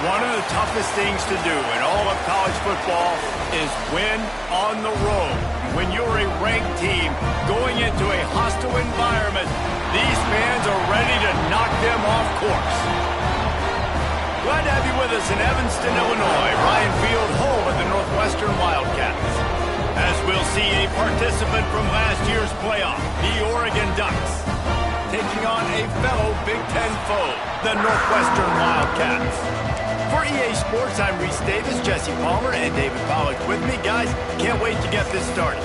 One of the toughest things to do in all of college football is win on the road. When you're a ranked team going into a hostile environment, these fans are ready to knock them off course. Glad to have you with us in Evanston, Illinois. Ryan Field, home of the Northwestern Wildcats. As we'll see a participant from last year's playoff, the Oregon Ducks, taking on a fellow Big Ten foe, the Northwestern Wildcats. For EA Sports, I'm Reese Davis, Jesse Palmer, and David Pollack with me. Guys, can't wait to get this started.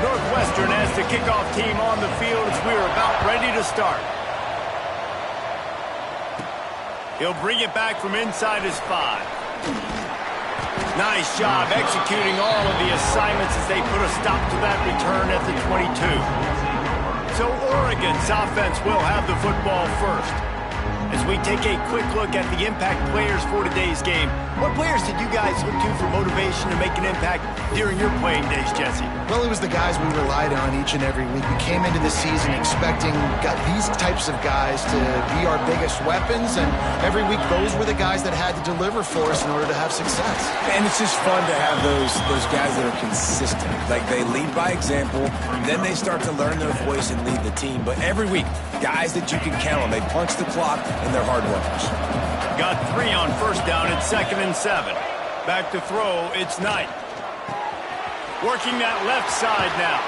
Northwestern has the kickoff team on the field as we're about ready to start. He'll bring it back from inside his 5. Nice job executing all of the assignments as they put a stop to that return at the 22. So Oregon's offense will have the football first. As we take a quick look at the impact players for today's game, what players did you guys look to for motivation to make an impact during your playing days, Jesse? Well, it was the guys we relied on each and every week. We came into the season expecting these types of guys to be our biggest weapons, and every week those were the guys that had to deliver for us in order to have success. And it's just fun to have those guys that are consistent. Like, they lead by example, then they start to learn their voice and lead the team. But every week, guys that you can count on. They punch the clock, and they're hard workers. Got 3 on first down at 2nd and 7. Back to throw, it's Knight. Working that left side now.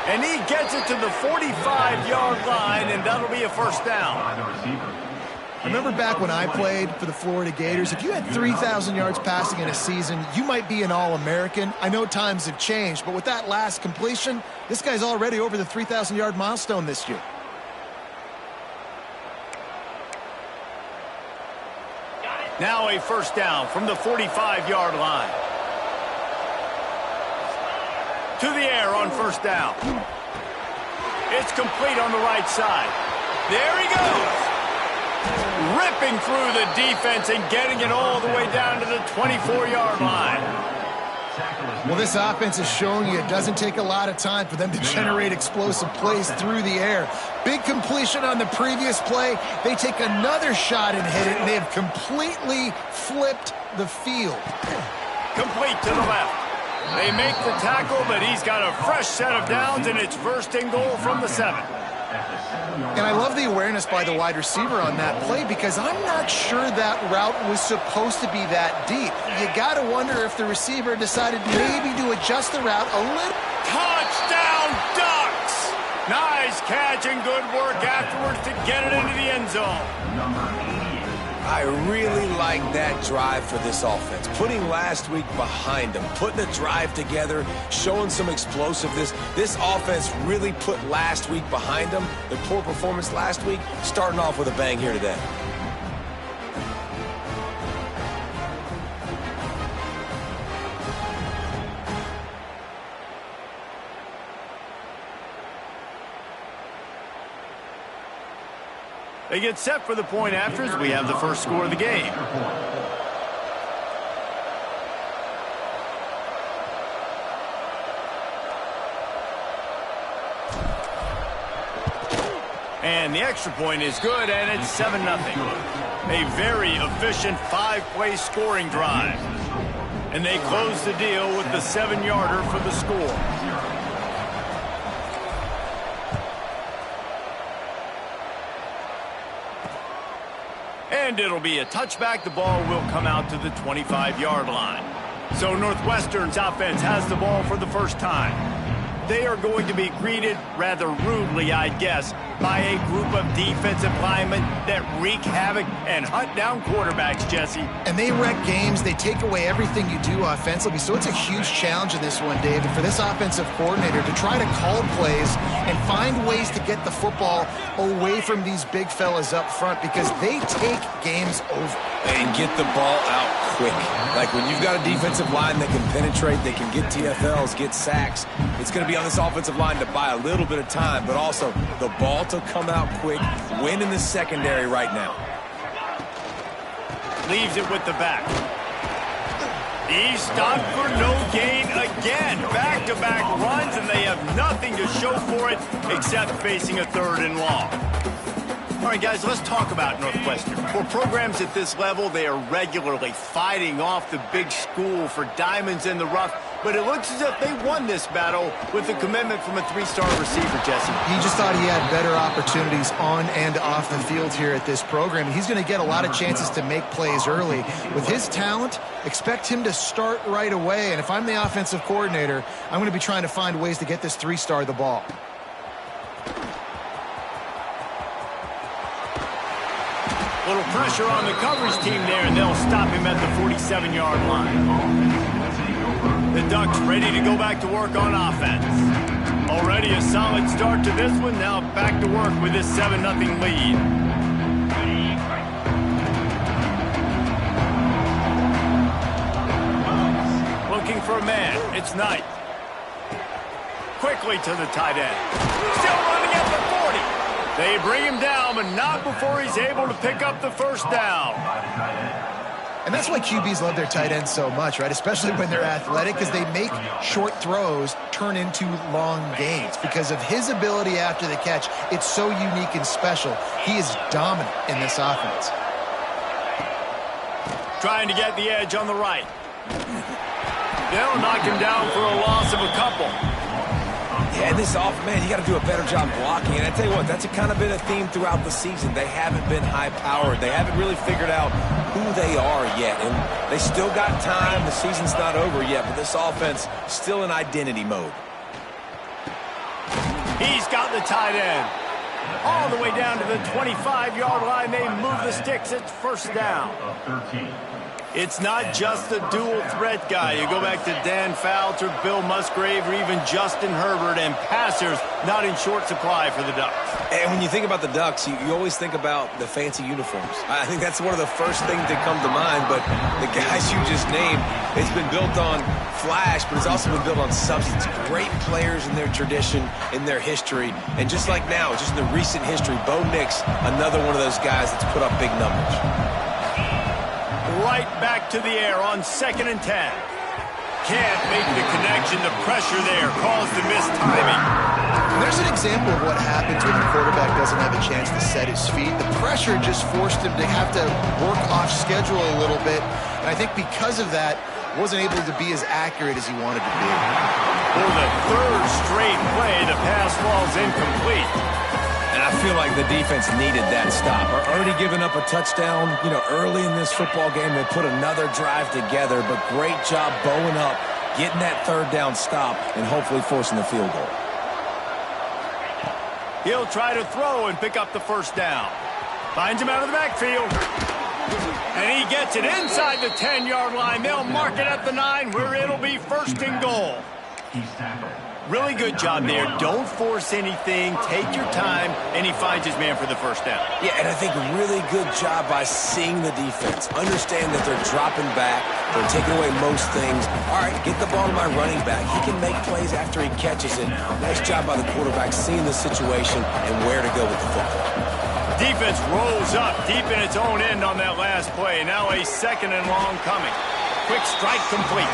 And he gets it to the 45-yard line, and that'll be a first down. I remember back when I played for the Florida Gators, if you had 3,000 yards passing in a season, you might be an All-American. I know times have changed, but with that last completion, this guy's already over the 3,000-yard milestone this year. Now a first down from the 45-yard line. To the air on first down. It's complete on the right side. There he goes. Ripping through the defense and getting it all the way down to the 24-yard line. Well, this offense is showing you it doesn't take a lot of time for them to generate explosive plays through the air. Big completion on the previous play. They take another shot and hit it, and they have completely flipped the field. Complete to the left. They make the tackle, but he's got a fresh set of downs, and it's first and goal from the 7. And I love the awareness by the wide receiver on that play, because I'm not sure that route was supposed to be that deep. You got to wonder if the receiver decided maybe to adjust the route a little. Touchdown, Ducks! Nice catch and good work afterwards to get it into the end zone. I really like that drive for this offense. Putting last week behind them, putting a drive together, showing some explosiveness. This offense really put last week behind them. The poor performance last week, starting off with a bang here today. They get set for the point after as we have the first score of the game. And the extra point is good, and it's 7-0. A very efficient 5-play scoring drive. And they close the deal with the 7-yarder for the score. And it'll be a touchback. The ball will come out to the 25-yard line. So Northwestern's offense has the ball for the first time. They are going to be greeted rather rudely, I'd guess, by a group of defensive linemen that wreak havoc and hunt down quarterbacks, Jesse. And they wreck games. They take away everything you do offensively. So it's a huge challenge in this one, David, for this offensive coordinator to try to call plays and find ways to get the football away from these big fellas up front, because they take games over. And get the ball out quick. Like, when you've got a defensive line that can penetrate, they can get TFLs, get sacks, it's going to be on this offensive line to buy a little bit of time, but also the ball to come out quick, win in the secondary right now. Leaves it with the back. He's stopped for no gain again. Back-to-back runs, and they have nothing to show for it except facing a 3rd and long. All right, guys, let's talk about Northwestern. For programs at this level, they are regularly fighting off the big school for diamonds in the rough, but it looks as if they won this battle with the commitment from a three-star receiver, Jesse. He just thought he had better opportunities on and off the field here at this program. He's going to get a lot of chances to make plays early. With his talent, expect him to start right away, and if I'm the offensive coordinator, I'm going to be trying to find ways to get this three-star the ball. Little pressure on the coverage team there, and they'll stop him at the 47-yard line. The Ducks ready to go back to work on offense. Already a solid start to this one. Now back to work with this 7-0 lead. Looking for a man. It's Knight. Quickly to the tight end. Still running at the 40. They bring him down, but not before he's able to pick up the first down. And that's why QBs love their tight ends so much, right? Especially when they're athletic, because they make short throws turn into long gains. Because of his ability after the catch, it's so unique and special. He is dominant in this offense. Trying to get the edge on the right. They'll knock him down for a loss of a couple. Yeah, this man, you got to do a better job blocking. And I tell you what, that's kind of been a theme throughout the season. They haven't been high-powered. They haven't really figured out who they are yet. And they still got time. The season's not over yet, but this offense still in identity mode. He's got the tight end. All the way down to the 25-yard line. They move the sticks. It's first down. It's not just the dual threat guy. You go back to Dan Fouts or Bill Musgrave or even Justin Herbert, and passers not in short supply for the Ducks. And when you think about the Ducks, you always think about the fancy uniforms. I think that's one of the first things that come to mind, but the guys you just named, it's been built on flash, but it's also been built on substance. Great players in their tradition, in their history, and just like now, just in the recent history, Bo Nix, another one of those guys that's put up big numbers. Right back to the air on 2nd and 10. Can't make the connection. The pressure there caused the missed timing. There's an example of what happens when the quarterback doesn't have a chance to set his feet. The pressure just forced him to have to work off schedule a little bit. And I think because of that, wasn't able to be as accurate as he wanted to be. For the third straight play, the pass falls incomplete. And I feel like the defense needed that stop. Already giving up a touchdown, early in this football game. They put another drive together, but great job bowing up, getting that third down stop, and hopefully forcing the field goal. He'll try to throw and pick up the first down. Finds him out of the backfield. And he gets it inside the 10-yard line. They'll mark it at the 9, where it'll be first and goal. Really good job there. Don't force anything. Take your time. And he finds his man for the first down. Yeah, and I think really good job by seeing the defense. Understand that they're dropping back. They're taking away most things. All right, get the ball to my running back. He can make plays after he catches it. Nice job by the quarterback seeing the situation and where to go with the football. Defense rolls up deep in its own end on that last play. Now a 2nd and long coming. Quick strike complete.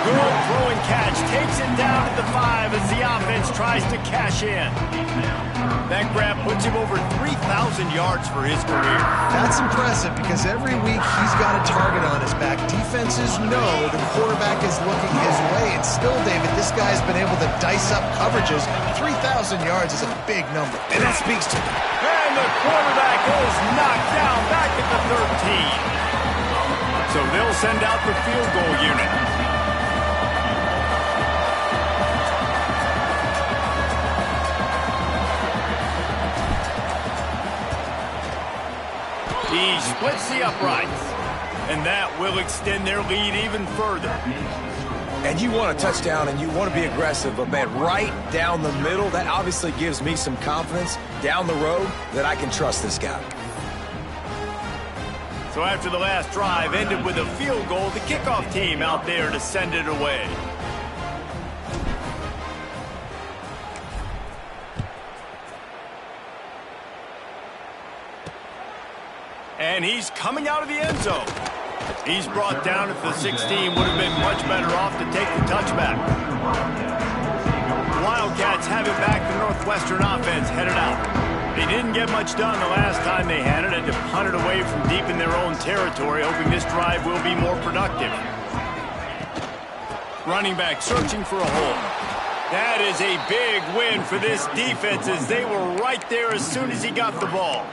Good throw and catch. Takes it down at the 5 as the offense tries to cash in. That grab puts him over 3,000 yards for his career. That's impressive because every week he's got a target on his back. Defenses know the quarterback is looking his way. And still, David, this guy's been able to dice up coverages. 3,000 yards is a big number. And that speaks to him. And the quarterback is knocked down back at the 13. So they'll send out the field goal unit. He splits the uprights, and that will extend their lead even further. And you want a touchdown and you want to be aggressive, but man, right down the middle, that obviously gives me some confidence down the road that I can trust this guy. So after the last drive ended with a field goal, the kickoff team out there to send it away. And he's coming out of the end zone. He's brought down at the 16. Would have been much better off to take the touchback. Wildcats have it back. The Northwestern offense headed out. They didn't didn't get much done the last time they had it to punt it away from deep in their own territory, hoping this drive will be more productive. Running back searching for a hole. That is a big win for this defense as they were right there as soon as he got the ball.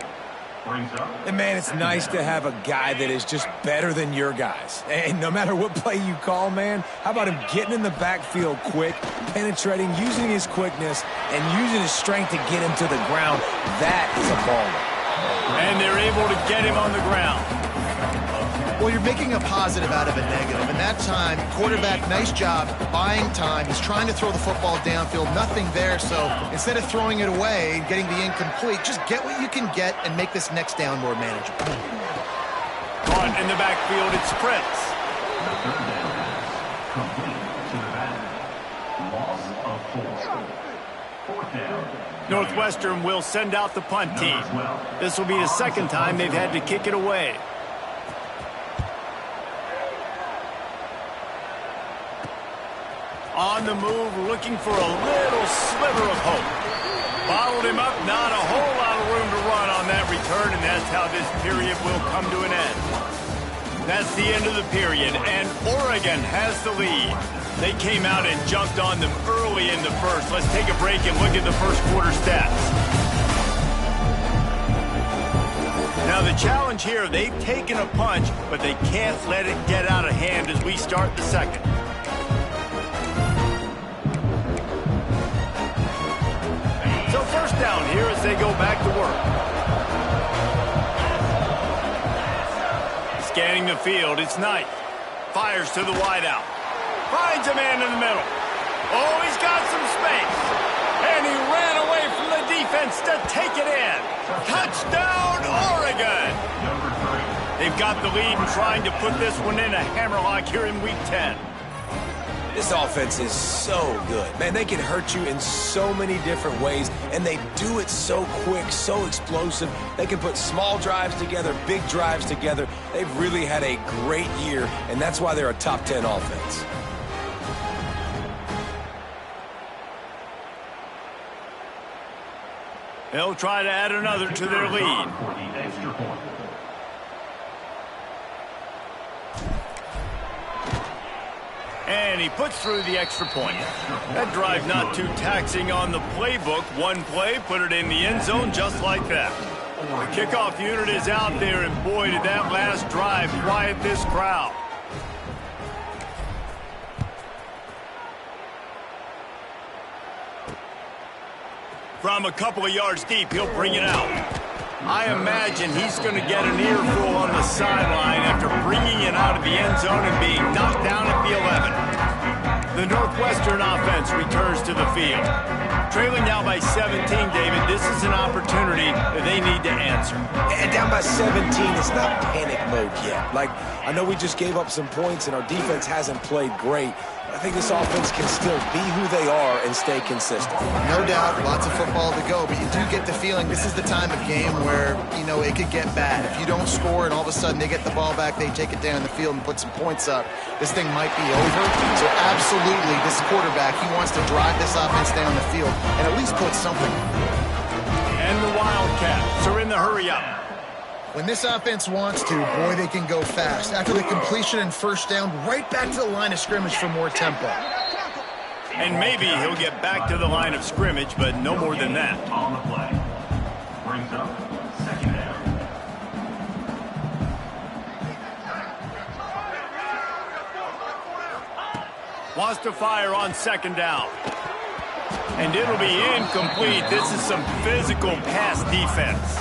And, man, it's nice to have a guy that is just better than your guys. And no matter what play you call, man, how about him getting in the backfield quick, penetrating, using his quickness, and using his strength to get him to the ground. That is a baller. And they're able to get him on the ground. Well, you're making a positive out of a negative. And that time, quarterback, nice job buying time. He's trying to throw the football downfield. Nothing there. So instead of throwing it away and getting the incomplete, just get what you can get and make this next down more manageable. Caught in the backfield, it sprints. Northwestern will send out the punt team. This will be the second time they've had to kick it away. On the move, looking for a little sliver of hope. Bottled him up, not a whole lot of room to run on that return, and that's how this period will come to an end. That's the end of the period, and Oregon has the lead. They came out and jumped on them early in the first. Let's take a break and look at the first quarter stats. Now the challenge here, they've taken a punch, but they can't let it get out of hand as we start the second. First down here as they go back to work. Scanning the field, it's Knight. Fires to the wideout. Finds a man in the middle. Oh, he's got some space. And he ran away from the defense to take it in. Touchdown, Oregon! They've got the lead and trying to put this one in a hammerlock here in Week 10. This offense is so good. Man, they can hurt you in so many different ways, and they do it so quick, so explosive. They can put small drives together, big drives together. They've really had a great year, and that's why they're a top 10 offense. They'll try to add another to their lead. And he puts through the extra point. That drive not too taxing on the playbook. One play, put it in the end zone just like that. The kickoff unit is out there, and boy, did that last drive quiet this crowd. From a couple of yards deep, he'll bring it out. I imagine he's going to get an earful on the sideline after bringing it out of the end zone and being knocked down at the 11. The Northwestern offense returns to the field. Trailing now by 17, David, this is an opportunity that they need to answer. And down by 17, it's not panic mode yet. Like, I know we just gave up some points and our defense hasn't played great. I think this offense can still be who they are and stay consistent. No doubt, lots of football to go, but you do get the feeling this is the time of game where, you know, it could get bad. If you don't score and all of a sudden they get the ball back, they take it down the field and put some points up, this thing might be over. So absolutely, this quarterback, he wants to drive this offense down the field and at least put something. And the Wildcats are in the hurry-up. When this offense wants to, boy, they can go fast. After the completion and first down, right back to the line of scrimmage for more tempo. And maybe he'll get back to the line of scrimmage, but no more than that. On the play. Brings up second down. Wants to fire on second down. And it'll be incomplete. This is some physical pass defense.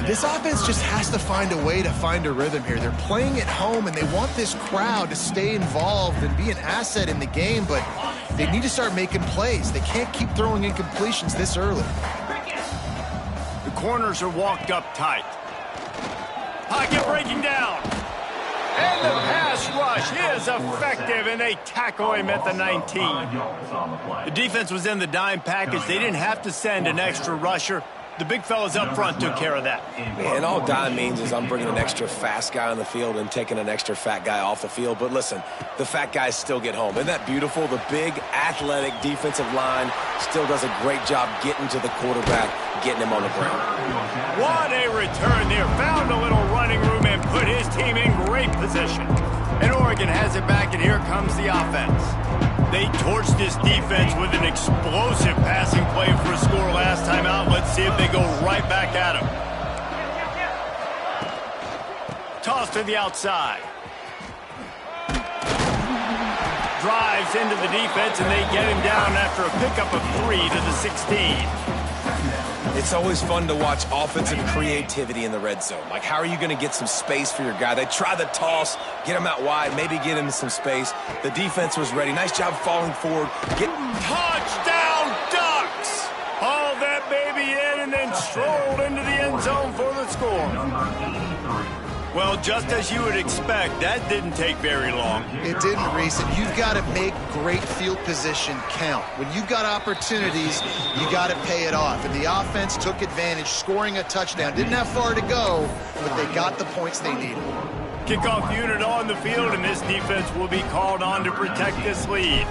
This offense just has to find a way to find a rhythm here. They're playing at home, and they want this crowd to stay involved and be an asset in the game, but they need to start making plays. They can't keep throwing incompletions this early. The corners are walked up tight. Pocket breaking down. And the pass rush is effective, and they tackle him at the 19. The defense was in the dime package. They didn't have to send an extra rusher. The big fellas up front took care of that. And all dime means is I'm bringing an extra fast guy on the field and taking an extra fat guy off the field. But listen, the fat guys still get home. Isn't that beautiful? The big, athletic defensive line still does a great job getting to the quarterback, getting him on the ground. What a return there. Found a little running room and put his team in great position. And Oregon has it back, and here comes the offense. They torched this defense with an explosive passing play for a score last time out. Let's see if they go right back at him. Toss to the outside. Drives into the defense, and they get him down after a pickup of 3 to the 16. It's always fun to watch offensive creativity in the red zone. Like, how are you going to get some space for your guy? They try the toss, get him out wide, maybe get him some space. The defense was ready. Nice job falling forward. Touchdown, Ducks! Hauled that baby in and then strolled into the end zone for the score. Well, just as you would expect, that didn't take very long. It didn't, Reese, and you've got to make great field position count. When you've got opportunities, you got to pay it off. And the offense took advantage, scoring a touchdown. Didn't have far to go, but they got the points they needed. Kickoff unit on the field, and this defense will be called on to protect this lead.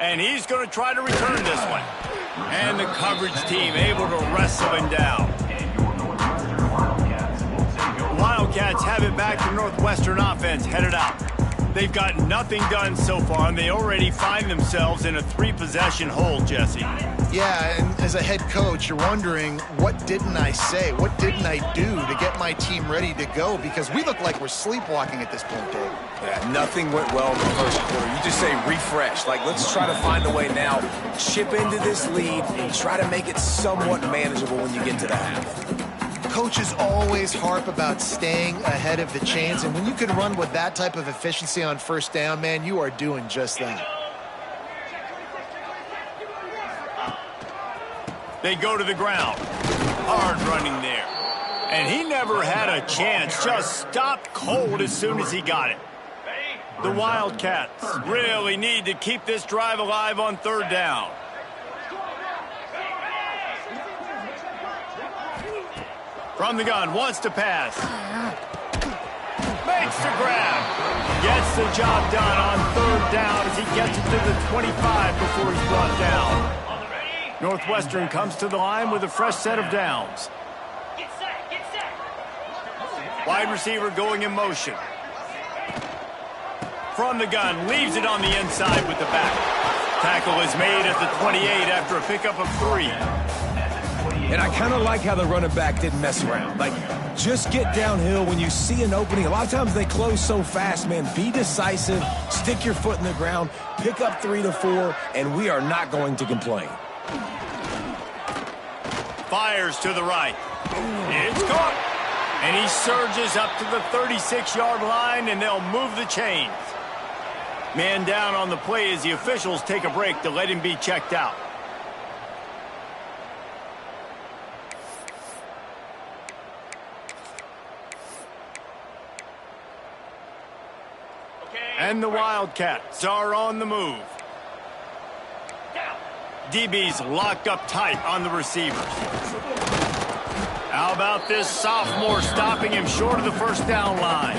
And he's going to try to return this one. And the coverage team able to wrestle him down. Wildcats have it back to Northwestern offense headed out. They've got nothing done so far, and they already find themselves in a 3-possession hole, Jesse. Yeah, and as a head coach, you're wondering, what didn't I say? What didn't I do to get my team ready to go? Because we look like we're sleepwalking at this point, Dave. Yeah, nothing went well in the first quarter. You just say refresh. Like, let's try to find a way now, chip into this lead, and try to make it somewhat manageable when you get to the half. Coaches always harp about staying ahead of the chains, and when you can run with that type of efficiency on first down, man, you are doing just that. They go to the ground. Hard running there. And he never had a chance. Just stopped cold as soon as he got it. The Wildcats really need to keep this drive alive on 3rd down. From the gun, wants to pass. Makes the grab. Gets the job done on 3rd down as he gets it to the 25 before he's brought down. Northwestern comes to the line with a fresh set of downs. Wide receiver going in motion. From the gun, leaves it on the inside with the back. Tackle is made at the 28 after a pickup of 3. And I kind of like how the running back didn't mess around. Like, just get downhill when you see an opening. A lot of times they close so fast, man. Be decisive, stick your foot in the ground, pick up 3 to 4, and we are not going to complain. Fires to the right. It's caught. And he surges up to the 36-yard line, and they'll move the chains. Man down on the play as the officials take a break to let him be checked out. And the Wildcats are on the move. DB's locked up tight on the receivers. How about this sophomore stopping him short of the first down line?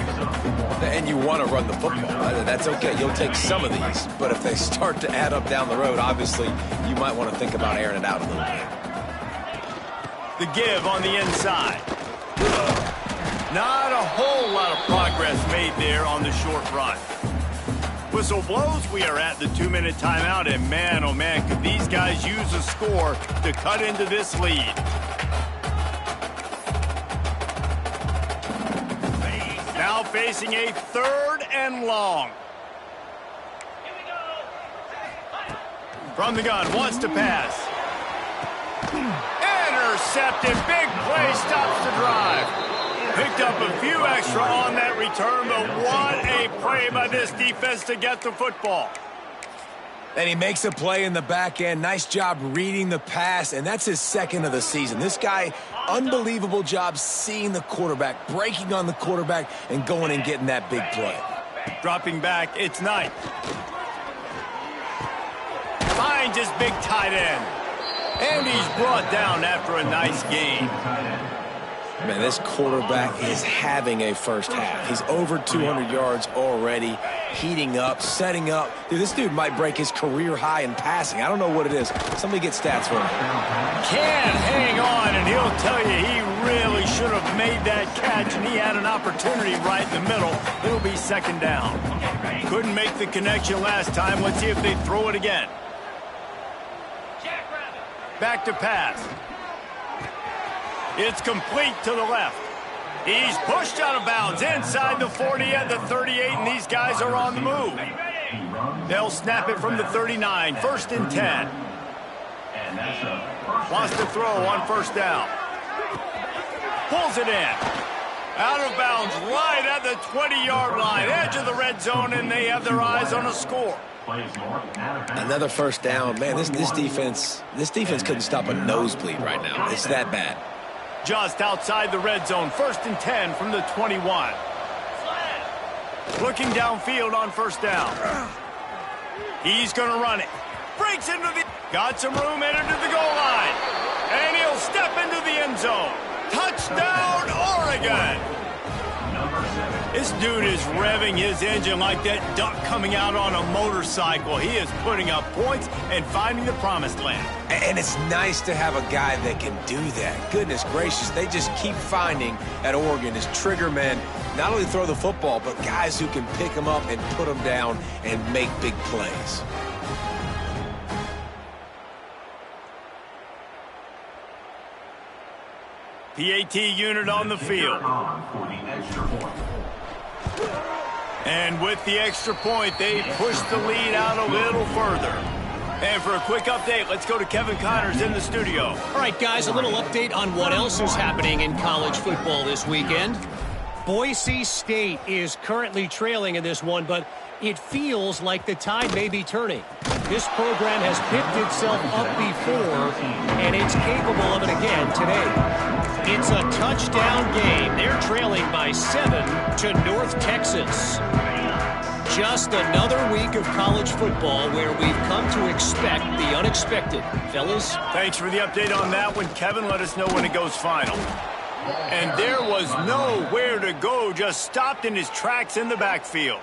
And you want to run the football. That's okay. You'll take some of these. But if they start to add up down the road, obviously, you might want to think about airing it out a little bit. The give on the inside. Not a whole lot of progress made there on the short run. Whistle blows, we are at the 2-minute timeout, and man, oh man, could these guys use a score to cut into this lead. Now facing a 3rd and long. From the gun, wants to pass. Intercepted, big play, stops the drive. Picked up a few extra on that return, but what a play by this defense to get the football. And he makes a play in the back end. Nice job reading the pass, and that's his 2nd of the season. This guy, unbelievable job seeing the quarterback, breaking on the quarterback, and going and getting that big play. Dropping back, it's Knight. finds his big tight end. And he's brought down after a nice gain. Man, this quarterback is having a first half. He's over 200 yards already, heating up, setting up. Dude, this dude might break his career high in passing. I don't know what it is. Somebody get stats for him. Can't hang on, and he'll tell you he really should have made that catch, and he had an opportunity right in the middle. It'll be second down. Couldn't make the connection last time. Let's see if they throw it again. Back to pass. It's complete to the left. He's pushed out of bounds inside the 40 and the 38, and these guys are on the move. They'll snap it from the 39, 1st and 10. Wants to throw on first down. Pulls it in. Out of bounds, right at the 20-yard line, edge of the red zone, and they have their eyes on a score. Another first down. Man, this defense couldn't stop a nosebleed right now. It's that bad. Just outside the red zone, 1st and 10 from the 21. Looking downfield on first down. He's going to run it. Breaks into the... Got some room, entered to the goal line. And he'll step into the end zone. Touchdown, Oregon! This dude is revving his engine like that duck coming out on a motorcycle. He is putting up points and finding the promised land. And it's nice to have a guy that can do that. Goodness gracious, they just keep finding at Oregon is trigger men. Not only throw the football, but guys who can pick them up and put them down and make big plays. PAT unit on the field. And with the extra point, they push the lead out a little further. And for a quick update, let's go to Kevin Connors in the studio. All right, guys, a little update on what else is happening in college football this weekend. Boise State is currently trailing in this one, but it feels like the tide may be turning. This program has picked itself up before, and it's capable of it again today. It's a touchdown game. They're trailing by 7 to North Texas. Just another week of college football where we've come to expect the unexpected. Fellas? Thanks for the update on that one, Kevin. Let us know when it goes final. And there was nowhere to go, just stopped in his tracks in the backfield.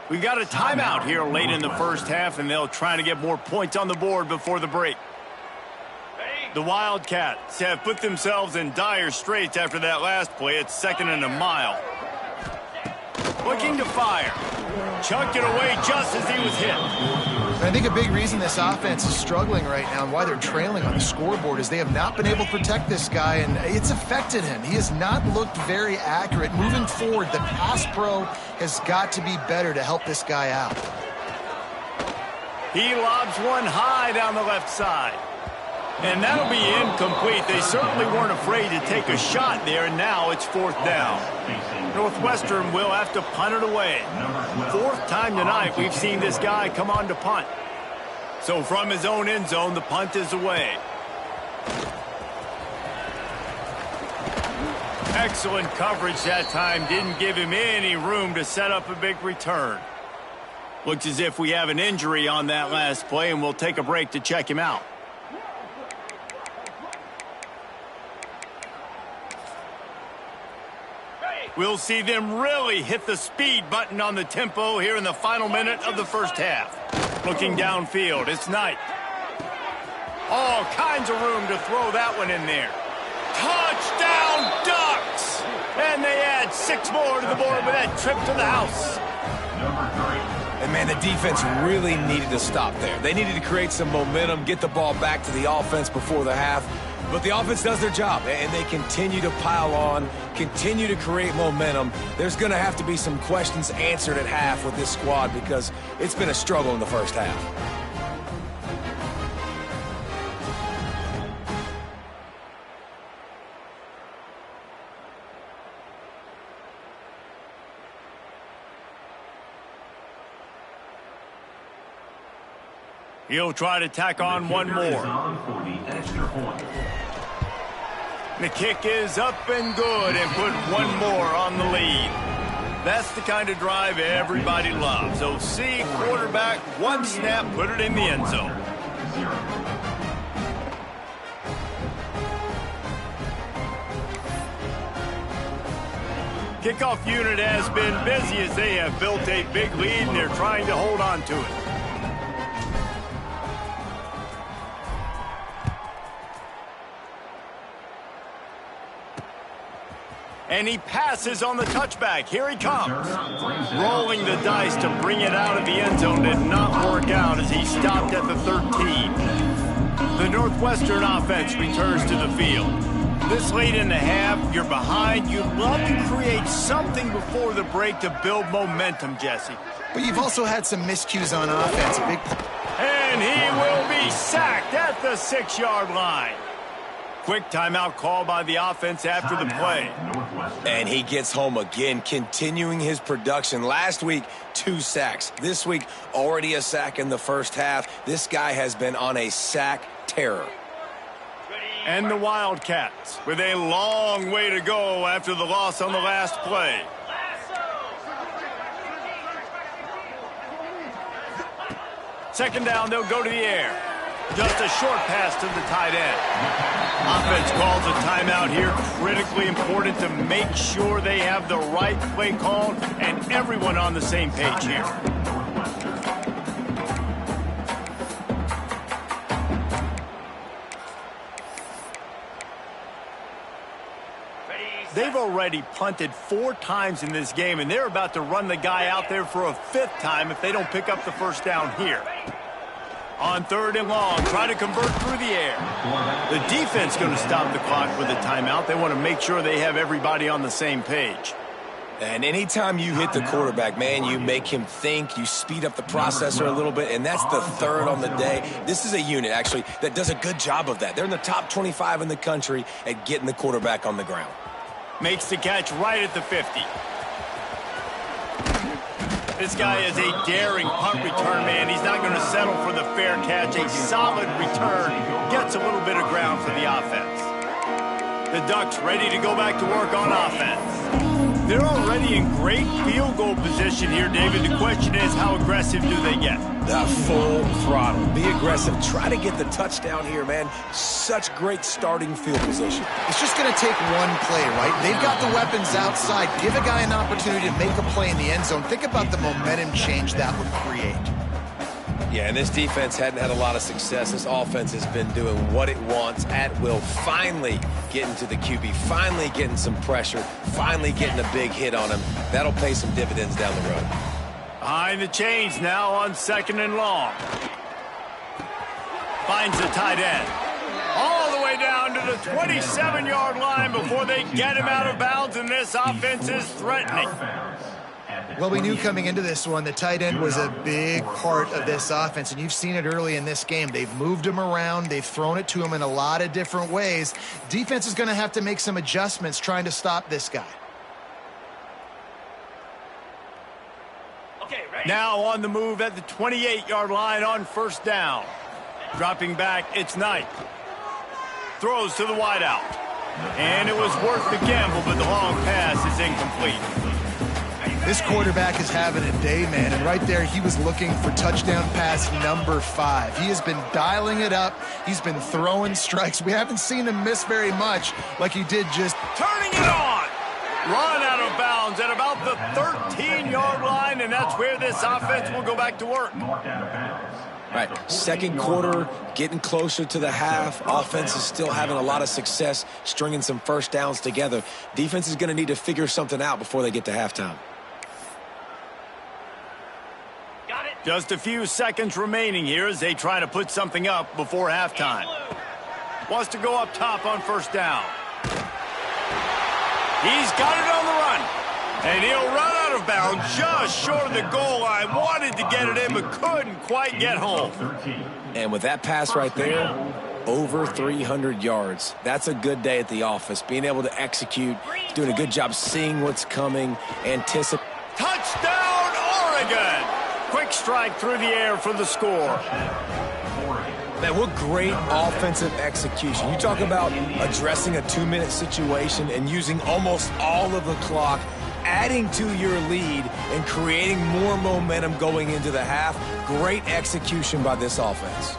We've got a timeout here late in the first half, and they'll try to get more points on the board before the break. The Wildcats have put themselves in dire straits after that last play. It's 2nd and a mile. Looking to fire. Chucked it away just as he was hit. I think a big reason this offense is struggling right now and why they're trailing on the scoreboard is they have not been able to protect this guy, and it's affected him. He has not looked very accurate. Moving forward, the pass pro has got to be better to help this guy out. He lobs one high down the left side. And that'll be incomplete. They certainly weren't afraid to take a shot there, and now it's 4th down. Northwestern will have to punt it away. 4th time tonight we've seen this guy come on to punt. So from his own end zone, the punt is away. Excellent coverage that time. Didn't give him any room to set up a big return. Looks as if we have an injury on that last play, and we'll take a break to check him out. We'll see them really hit the speed button on the tempo here in the final minute of the first half. Looking downfield, it's Knight. All kinds of room to throw that one in there. Touchdown, Ducks! And they add 6 more to the board with that trip to the house. And, man, the defense really needed to stop there. They needed to create some momentum, get the ball back to the offense before the half. But the offense does their job, and they continue to pile on, continue to create momentum. There's going to have to be some questions answered at half with this squad because it's been a struggle in the first half. He'll try to tack on one more. The kick is up and good and put one more on the lead. That's the kind of drive everybody loves. So see, quarterback, one snap, put it in the end zone. Kickoff unit has been busy as they have built a big lead, and they're trying to hold on to it. And he passes on the touchback. Here he comes. Rolling the dice to bring it out of the end zone did not work out as he stopped at the 13. The Northwestern offense returns to the field. This late in the half, you're behind. You'd love to create something before the break to build momentum, Jesse. But you've also had some miscues on offense. And he will be sacked at the 6-yard line. Quick timeout call by the offense after the play. And he gets home again, continuing his production. Last week, 2 sacks. This week, already a sack in the first half. This guy has been on a sack terror. And the Wildcats with a long way to go after the loss on the last play. Second down, they'll go to the air. Just a short pass to the tight end. Offense calls a timeout here. Critically important to make sure they have the right play called and everyone on the same page here. They've already punted 4 times in this game, and they're about to run the guy out there for a 5th time if they don't pick up the first down here. On 3rd and long, try to convert through the air. The defense going to stop the clock with a timeout. They want to make sure they have everybody on the same page. And anytime you hit the quarterback, man, you make him think, you speed up the processor a little bit, and that's the 3rd on the day. This is a unit, actually, that does a good job of that. They're in the top 25 in the country at getting the quarterback on the ground. Makes the catch right at the 50. This guy is a daring punt return man. He's not going to settle for the fair catch. A solid return. Gets a little bit of ground for the offense. The Ducks ready to go back to work on offense. They're already in great field goal position here, David. The question is, how aggressive do they get? The full throttle. Be aggressive. Try to get the touchdown here, man. Such great starting field position. It's just going to take one play, right? They've got the weapons outside. Give a guy an opportunity to make a play in the end zone. Think about the momentum change that would create. Yeah, and this defense hadn't had a lot of success. This offense has been doing what it wants at will. Finally getting to the QB, finally getting some pressure, finally getting a big hit on him. That'll pay some dividends down the road. Behind the chains now on 2nd and long. Finds the tight end. All the way down to the 27-yard line before they get him out of bounds, and this offense is threatening. Well, we knew coming into this one the tight end was a big part of this offense, and you've seen it early in this game. They've moved him around. They've thrown it to him in a lot of different ways. Defense is going to have to make some adjustments trying to stop this guy. Now on the move at the 28-yard line on 1st down. Dropping back, it's Knight. Throws to the wideout. And it was worth the gamble, but the long pass is incomplete. This quarterback is having a day, man, and right there he was looking for touchdown pass number 5. He has been dialing it up. He's been throwing strikes. We haven't seen him miss very much like he did just... Turning it on! Run out of bounds at about the 13-yard line, and that's where this offense will go back to work. All right, 2nd quarter, getting closer to the half. Offense is still having a lot of success stringing some first downs together. Defense is going to need to figure something out before they get to halftime. Just a few seconds remaining here as they try to put something up before halftime. Wants to go up top on 1st down. He's got it on the run. And he'll run out of bounds just short of the goal line. Wanted to get it in, but couldn't quite get home. And with that pass right there, over 300 yards. That's a good day at the office. Being able to execute, doing a good job seeing what's coming, anticipate. Touchdown, Oregon! Quick strike through the air for the score. Man, what great offensive execution. You talk about addressing a 2-minute situation and using almost all of the clock adding to your lead and creating more momentum going into the half. Great execution by this offense.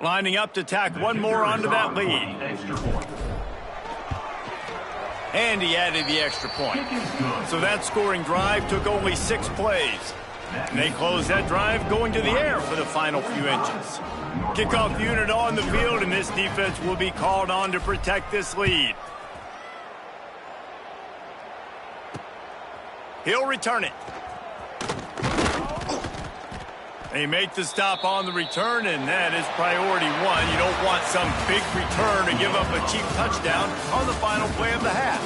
Lining up to tack one more onto that lead. Extra point. And he added the extra point. So that scoring drive took only 6 plays. And they closed that drive going to the air for the final few inches. Kickoff unit on the field, and this defense will be called on to protect this lead. He'll return it. They make the stop on the return, and that is priority 1. You don't want some big return to give up a cheap touchdown on the final play of the half.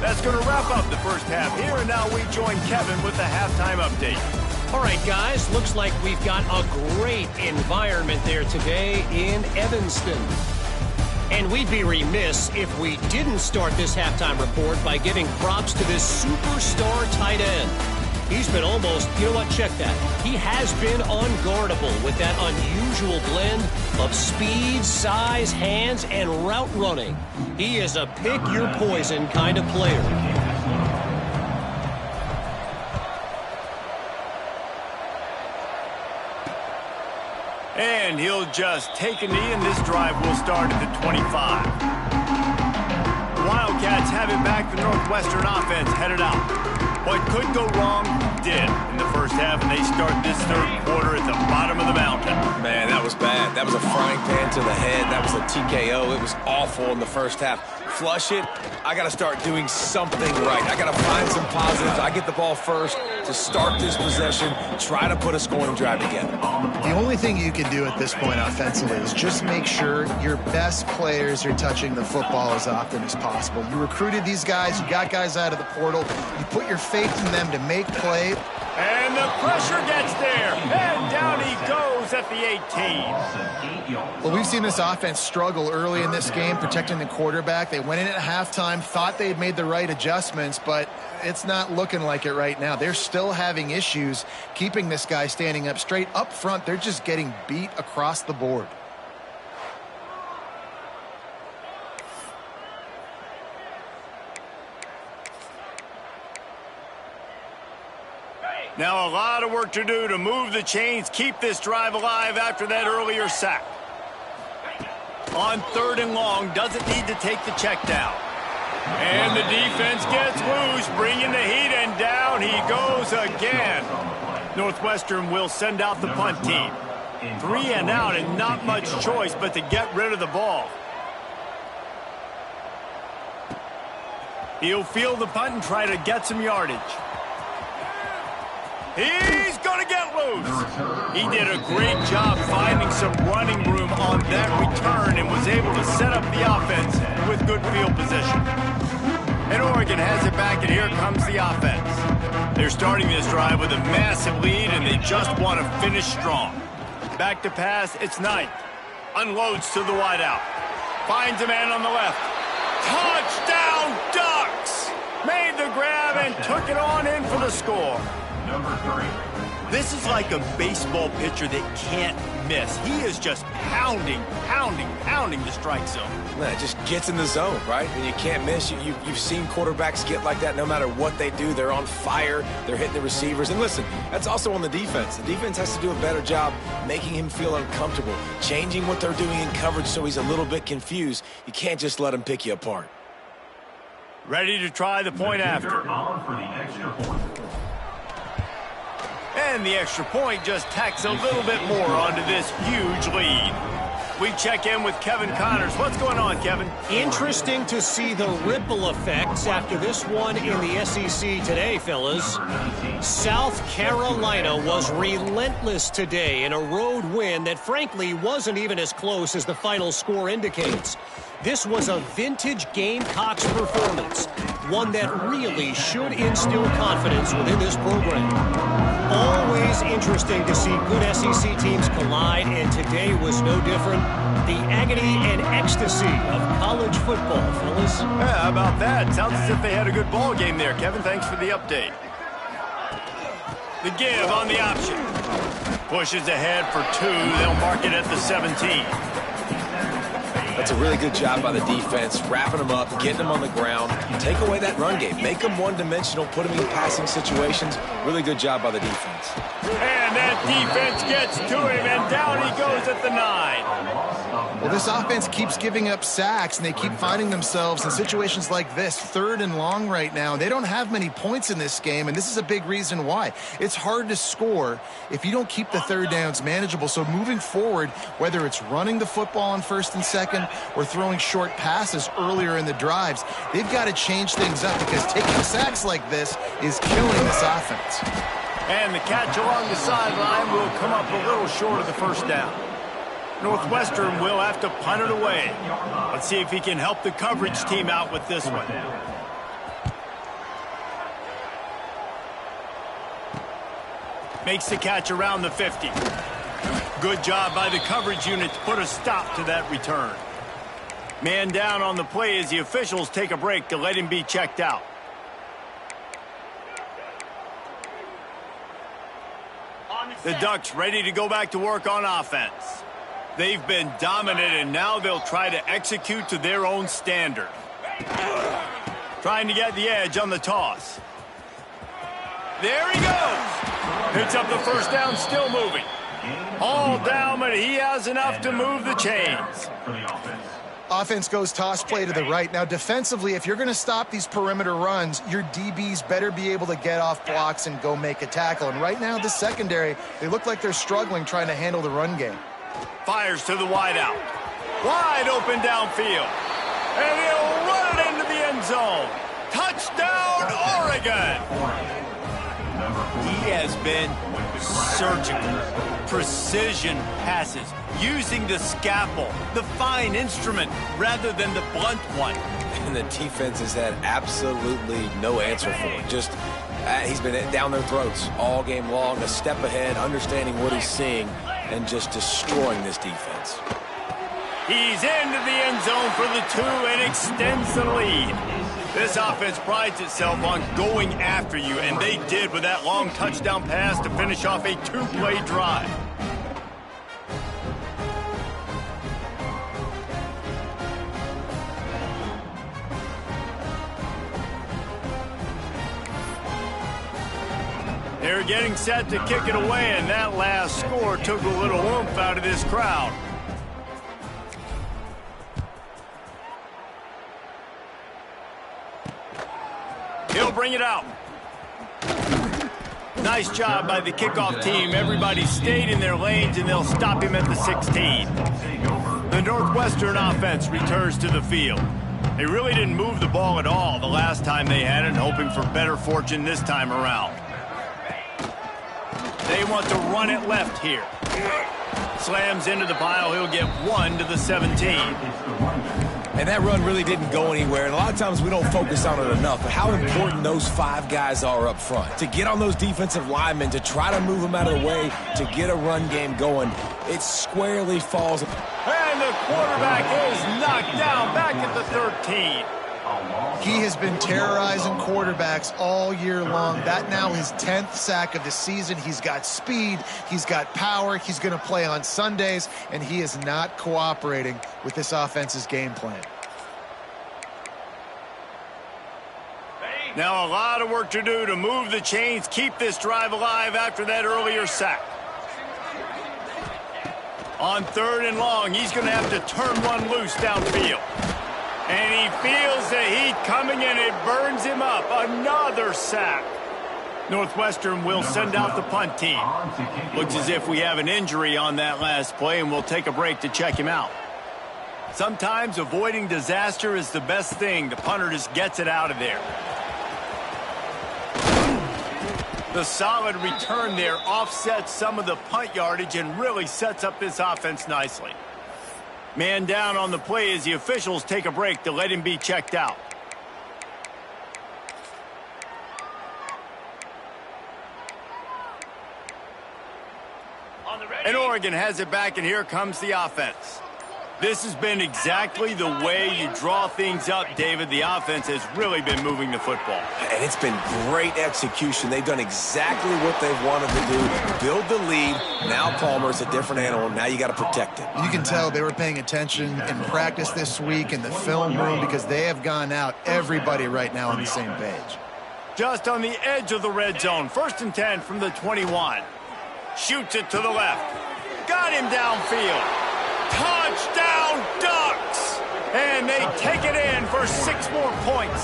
That's going to wrap up the first half here, and now we join Kevin with the halftime update. All right, guys, looks like we've got a great environment there today in Evanston. And we'd be remiss if we didn't start this halftime report by giving props to this superstar tight end. He's been almost, you know what, check that. He has been unguardable with that unusual blend of speed, size, hands, and route running. He is a pick-your-poison kind of player. And he'll just take a knee, and this drive will start at the 25. The Wildcats have it back. The Northwestern offense headed out. What could go wrong did in the first half, and they start this third quarter at the bottom of the mountain. Man, that was bad. That was a frying pan to the head. That was a TKO. It was awful in the first half. Flush it. I got to start doing something right. I got to find some positives. I get the ball first to start this possession, try to put a scoring drive together. The only thing you can do at this point offensively is just make sure your best players are touching the football as often as possible. You recruited these guys. You got guys out of the portal. You put your faith in them to make plays. And the pressure gets there. And down he goes at the 18. Well, we've seen this offense struggle early in this game, protecting the quarterback. They went in at halftime, thought they had made the right adjustments, but it's not looking like it right now. They're still having issues keeping this guy standing up straight. Up front, they're just getting beat across the board. Now a lot of work to do to move the chains, keep this drive alive after that earlier sack. On 3rd and long, doesn't need to take the check down. And the defense gets loose, bringing the heat, and down he goes again. Northwestern will send out the punt team. 3 and out, and not much choice but to get rid of the ball. He'll field the punt and try to get some yardage. He's going to get loose. He did a great job finding some running room on that return and was able to set up the offense with good field position. And Oregon has it back, and here comes the offense. They're starting this drive with a massive lead, and they just want to finish strong. Back to pass, it's Knight. Unloads to the wideout. Finds a man on the left. Touchdown, Ducks! Made the grab and took it on in for the score. Number 3. This is like a baseball pitcher that can't miss. He is just pounding the strike zone. Man, it just gets in the zone, right? And you can't miss. You've seen quarterbacks get like that no matter what they do. They're on fire. They're hitting the receivers. And listen, that's also on the defense. The defense has to do a better job making him feel uncomfortable, changing what they're doing in coverage so he's a little bit confused. You can't just let him pick you apart. Ready to try the point after. On for the extra point. And the extra point just tacks a little bit more onto this huge lead. We check in with Kevin Connors. What's going on, Kevin? Interesting to see the ripple effects after this one in the SEC today, fellas. South Carolina was relentless today in a road win that frankly wasn't even as close as the final score indicates. This was a vintage Gamecocks performance, one that really should instill confidence within this program. Always interesting to see good SEC teams collide, and today was no different. The agony and ecstasy of college football, fellas. Yeah, how about that? Sounds as if they had a good ball game there, Kevin. Thanks for the update. The give on the option. Pushes ahead for 2. They'll mark it at the 17. That's a really good job by the defense, wrapping them up, getting them on the ground. Take away that run game. Make them one-dimensional, put them in passing situations. Really good job by the defense. And that defense gets to him, and down he goes at the 9. Well, this offense keeps giving up sacks, and they keep finding themselves in situations like this, 3rd and long right now. They don't have many points in this game, and this is a big reason why. It's hard to score if you don't keep the 3rd downs manageable. So moving forward, whether it's running the football on 1st and 2nd or throwing short passes earlier in the drives, they've got to change things up because taking sacks like this is killing this offense. And the catch along the sideline will come up a little short of the 1st down. Northwestern will have to punt it away. Let's see if he can help the coverage team out with this one. Makes the catch around the 50. Good job by the coverage unit to put a stop to that return. Man down on the play as the officials take a break to let him be checked out. The Ducks ready to go back to work on offense. They've been dominant, and now they'll try to execute to their own standard. Trying to get the edge on the toss. There he goes. Picks up the 1st down, still moving. All down, but he has enough to move the chains. Offense goes toss play to the right. Now, defensively, if you're going to stop these perimeter runs, your DBs better be able to get off blocks and go make a tackle. And right now, the secondary, they look like they're struggling trying to handle the run game. Fires to the wide out. Wide open downfield. And he'll run it into the end zone. Touchdown, Oregon! He has been surgical. Precision passes. Using the scalpel, the fine instrument, rather than the blunt one. And the defense has had absolutely no answer for it. Just, he's been down their throats all game long, a step ahead, understanding what he's seeing, and just destroying this defense. He's into the end zone for the 2 and extends the lead. This offense prides itself on going after you, and they did with that long touchdown pass to finish off a 2-play drive. They're getting set to kick it away, and that last score took a little oomph out of this crowd. He'll bring it out. Nice job by the kickoff team. Everybody stayed in their lanes, and they'll stop him at the 16. The Northwestern offense returns to the field. They really didn't move the ball at all the last time they had it, hoping for better fortune this time around. They want to run it left here. Slams into the pile. He'll get 1 to the 17. And that run really didn't go anywhere. And a lot of times we don't focus on it enough. But how important those 5 guys are up front. To get on those defensive linemen, to try to move them out of the way, to get a run game going, it squarely falls. And the quarterback is knocked down back at the 13. He has been terrorizing quarterbacks all year long. That now his 10th sack of the season. He's got speed. He's got power. He's going to play on Sundays, and he is not cooperating with this offense's game plan. Now a lot of work to do to move the chains, keep this drive alive after that earlier sack. On 3rd and long, he's going to have to turn one loose downfield. And he feels the heat coming in. It burns him up. Another sack. Northwestern will send out the punt team. Looks as if we have an injury on that last play, and we'll take a break to check him out. Sometimes avoiding disaster is the best thing. The punter just gets it out of there. The solid return there offsets some of the punt yardage and really sets up this offense nicely. Man down on the play as the officials take a break to let him be checked out. And Oregon has it back, and here comes the offense. This has been exactly the way you draw things up, David. The offense has really been moving the football. And it's been great execution. They've done exactly what they've wanted to do. Build the lead. Now Palmer's a different animal. Now you got to protect it. You can tell they were paying attention in practice this week in the film room because they have gone out, everybody right now on the same page. Just on the edge of the red zone. 1st and 10 from the 21. Shoots it to the left. Got him downfield. Touchdown, And they take it in for 6 more points.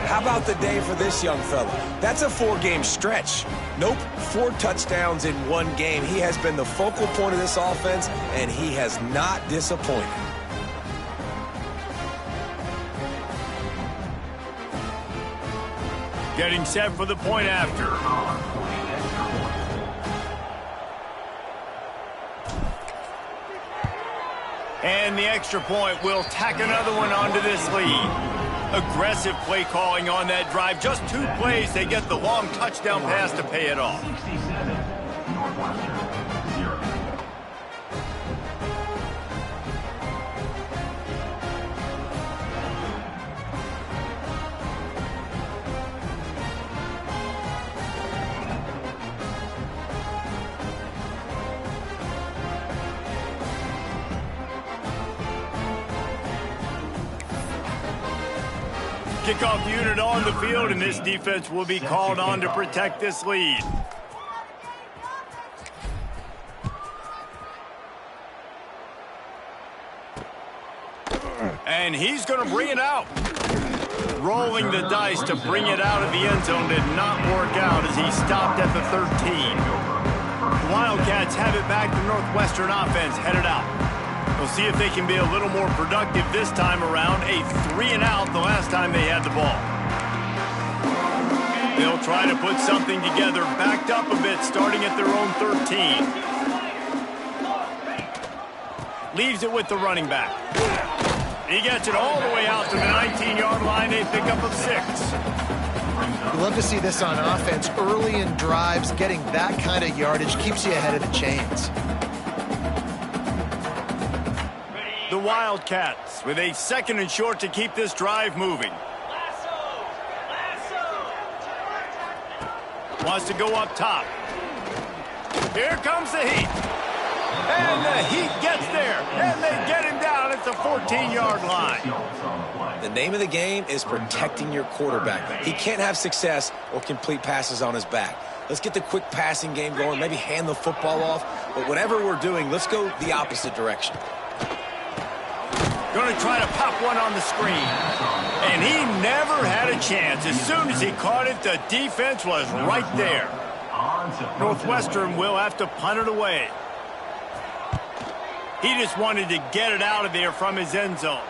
How about the day for this young fella? That's a 4-game stretch. Nope, 4 touchdowns in 1 game. He has been the focal point of this offense, and he has not disappointed. Getting set for the point after. And the extra point will tack another one onto this lead. Aggressive play calling on that drive. Just 2 plays, they get the long touchdown pass to pay it off. 67, Northwestern, 0. Kickoff unit on the field, and this defense will be called on to protect this lead. And he's going to bring it out. Rolling the dice to bring it out of the end zone did not work out as he stopped at the 13. The Wildcats have it back. The Northwestern offense headed out. We'll see if they can be a little more productive this time around. A 3-and-out the last time they had the ball. They'll try to put something together, backed up a bit, starting at their own 13. Leaves it with the running back. He gets it all the way out to the 19-yard line, a pickup of 6. You love to see this on offense. Early in drives, getting that kind of yardage keeps you ahead of the chains. The Wildcats with a 2nd and short to keep this drive moving. Wants to go up top. Here comes the Heat. And the Heat gets there. And they get him down at the 14-yard line. The name of the game is protecting your quarterback. He can't have success or complete passes on his back. Let's get the quick passing game going, maybe hand the football off. But whatever we're doing, let's go the opposite direction. Going to try to pop one on the screen. And he never had a chance. As soon as he caught it, the defense was right there. Northwestern will have to punt it away. He just wanted to get it out of there from his end zone.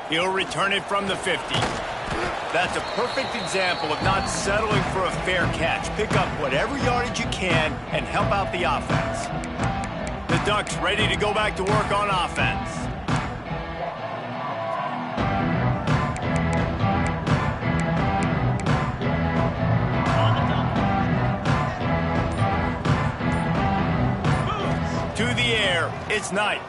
He'll return it from the 50. That's a perfect example of not settling for a fair catch. Pick up whatever yardage you can and help out the offense. The Ducks ready to go back to work on offense. To the air, it's Knight.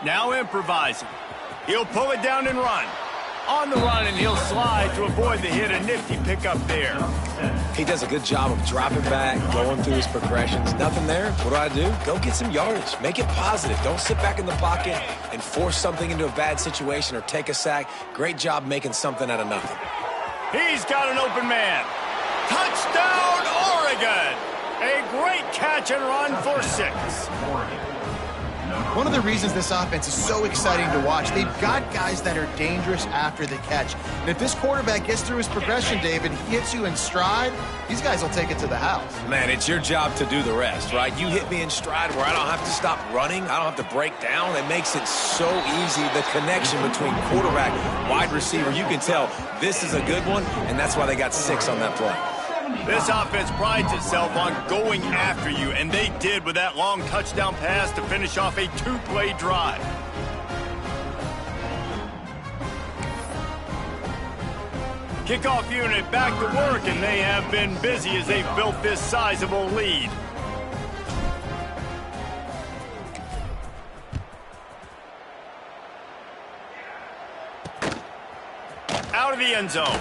Now improvising. He'll pull it down and run. On the run, and he'll slide to avoid the hit. A nifty pickup there. He does a good job of dropping back, going through his progressions. Nothing there. What do? Go get some yardage. Make it positive. Don't sit back in the pocket and force something into a bad situation or take a sack. Great job making something out of nothing. He's got an open man. Touchdown, Oregon! A great catch and run for 6. One of the reasons this offense is so exciting to watch, they've got guys that are dangerous after the catch. And if this quarterback gets through his progression, David, he hits you in stride, these guys will take it to the house. Man, it's your job to do the rest, right? You hit me in stride where I don't have to stop running. I don't have to break down. It makes it so easy. The connection between quarterback, wide receiver, you can tell this is a good one, and that's why they got 6 on that play. This offense prides itself on going after you, and they did with that long touchdown pass to finish off a 2-play drive. Kickoff unit back to work, and they have been busy as they've built this sizable lead. Out of the end zone.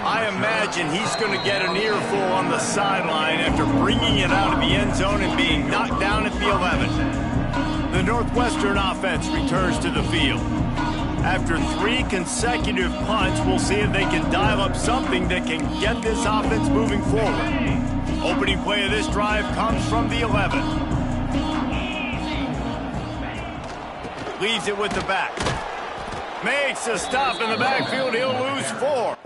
I imagine he's going to get an earful on the sideline after bringing it out of the end zone and being knocked down at the 11. The Northwestern offense returns to the field. After 3 consecutive punts, we'll see if they can dial up something that can get this offense moving forward. Opening play of this drive comes from the 11. Leaves it with the back. Makes a stop in the backfield. He'll lose 4.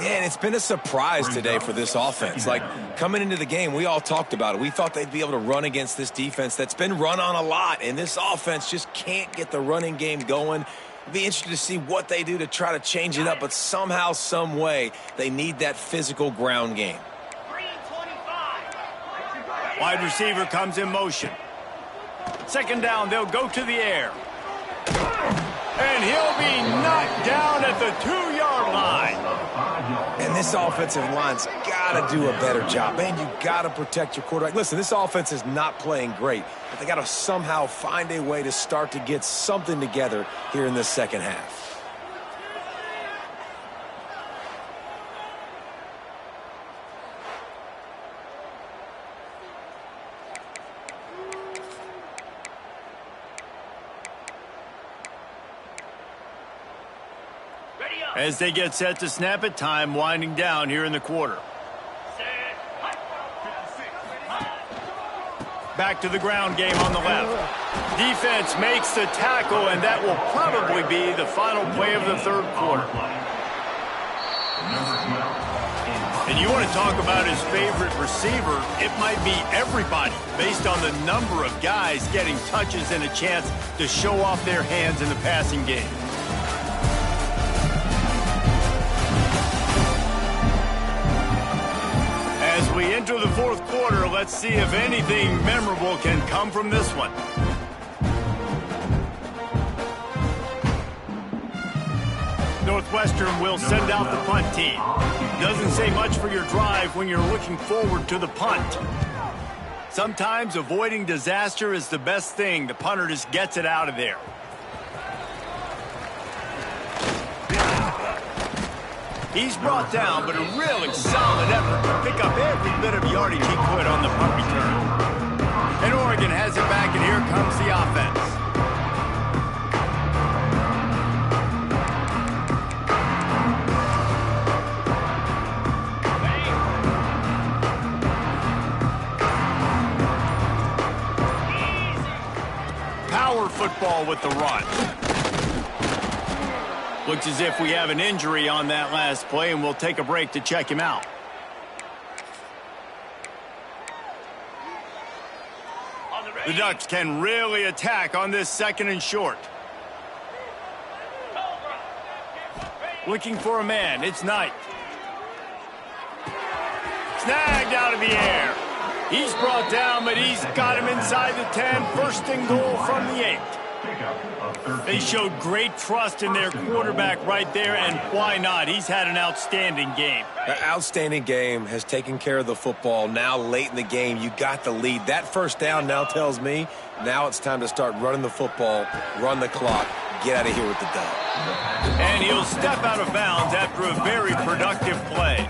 Man, it's been a surprise today for this offense. Like, coming into the game, we all talked about it. We thought they'd be able to run against this defense that's been run on a lot, and this offense just can't get the running game going. It'll be interesting to see what they do to try to change it up, but somehow, some way, they need that physical ground game. Wide receiver comes in motion. Second down, they'll go to the air. And he'll be knocked down at the 2-yard line. And this offensive line's got to do a better job. Man, you got to protect your quarterback. Listen, this offense is not playing great, but they got to somehow find a way to start to get something together here in this second half. As they get set to snap it, time winding down here in the quarter. Back to the ground game on the left. Defense makes the tackle, and that will probably be the final play of the third quarter. And you want to talk about his favorite receiver, it might be everybody, based on the number of guys getting touches and a chance to show off their hands in the passing game. As we enter the fourth quarter, let's see if anything memorable can come from this one. Northwestern will send out the punt team. Doesn't say much for your drive when you're looking forward to the punt. Sometimes avoiding disaster is the best thing. The punter just gets it out of there. He's brought down, but a really solid effort to pick up every bit of yardage he could on the punt return. And Oregon has it back, and here comes the offense. Power football with the run. Looks as if we have an injury on that last play, and we'll take a break to check him out. The Ducks can really attack on this second and short. Looking for a man, it's Knight. Snagged out of the air. He's brought down, but he's got him inside the 10. First and goal from the 8. They showed great trust in their quarterback right there, and why not? He's had an outstanding game. An outstanding game, has taken care of the football. Now late in the game, you got the lead. That first down now tells me now it's time to start running the football, run the clock, get out of here with the dub. And he'll step out of bounds after a very productive play.